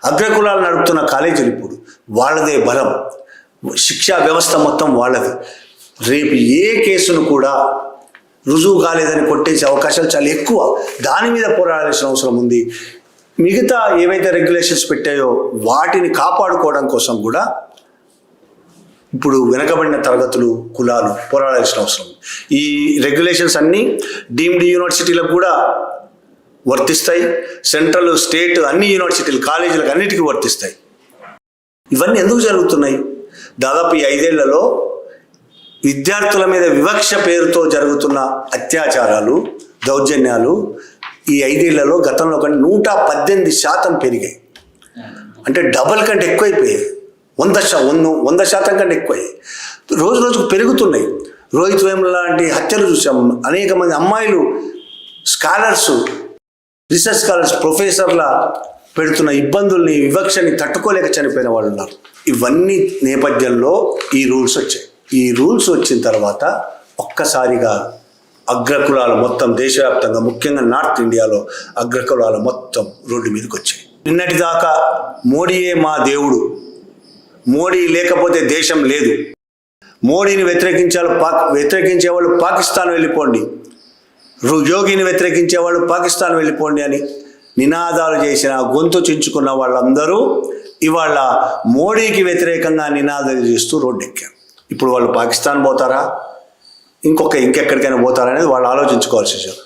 అగ్రకులాలు నడుపుతున్న కాలేజీలు ఇప్పుడు వాళ్ళదే బలం, శిక్షా వ్యవస్థ మొత్తం వాళ్ళది. రేపు ఏ కేసును కూడా రుజువు కాలేదని కొట్టేసే అవకాశాలు చాలా ఎక్కువ. దాని మీద పోరాడాల్సిన అవసరం ఉంది. మిగతా ఏవైతే రెగ్యులేషన్స్ పెట్టాయో వాటిని కాపాడుకోవడం కోసం కూడా ఇప్పుడు వెనకబడిన తరగతులు, కులాలు పోరాడాల్సిన అవసరం. ఈ రెగ్యులేషన్స్ అన్నీ డీమ్డ్ యూనివర్సిటీలకు కూడా వర్తిస్తాయి. సెంట్రల్, స్టేట్ అన్ని యూనివర్సిటీలు, కాలేజీలకు అన్నిటికీ వర్తిస్తాయి. ఇవన్నీ ఎందుకు జరుగుతున్నాయి? దాదాపు ఈ 5 ఏళ్లలో విద్యార్థుల మీద వివక్ష పేరుతో జరుగుతున్న అత్యాచారాలు, దౌర్జన్యాలు ఈ 5 ఏళ్లలో గతంలో కంటే 118% పెరిగాయి. అంటే డబల్ కంటే ఎక్కువైపోయాయి. 100% కంటే ఎక్కువయ్యాయి. రోజు రోజుకు పెరుగుతున్నాయి. రోహిత్ వేముల లాంటి హత్యలు చూసాం. అనేక మంది అమ్మాయిలు స్కాలర్స్, రీసెర్చ్ స్కాలర్స్, ప్రొఫెసర్ల పెడుతున్న ఇబ్బందుల్ని, వివక్షని తట్టుకోలేక చనిపోయిన వాళ్ళు ఉన్నారు. ఇవన్నీ నేపథ్యంలో ఈ రూల్స్ వచ్చాయి. ఈ రూల్స్ వచ్చిన తర్వాత ఒక్కసారిగా అగ్రకులాలు మొత్తం దేశవ్యాప్తంగా, ముఖ్యంగా నార్త్ ఇండియాలో అగ్రకులాలు మొత్తం రోడ్డు మీదకి వచ్చాయి. నిన్నటిదాకా మోడీయే మా దేవుడు, మోడీ లేకపోతే దేశం లేదు, మోడీని వ్యతిరేకించే వాళ్ళు పాకిస్తాన్ వెళ్ళిపోండి, యోగిని వ్యతిరేకించే వాళ్ళు పాకిస్తాన్ వెళ్ళిపోండి అని నినాదాలు చేసిన, గొంతు చించుకున్న వాళ్ళందరూ ఇవాళ మోడీకి వ్యతిరేకంగా నినాదాలు చేస్తూ రోడ్డెక్కారు. ఇప్పుడు వాళ్ళు పాకిస్తాన్ పోతారా, ఇంకెక్కడికైనా పోతారా అనేది వాళ్ళు ఆలోచించుకోవాల్సి వచ్చారు.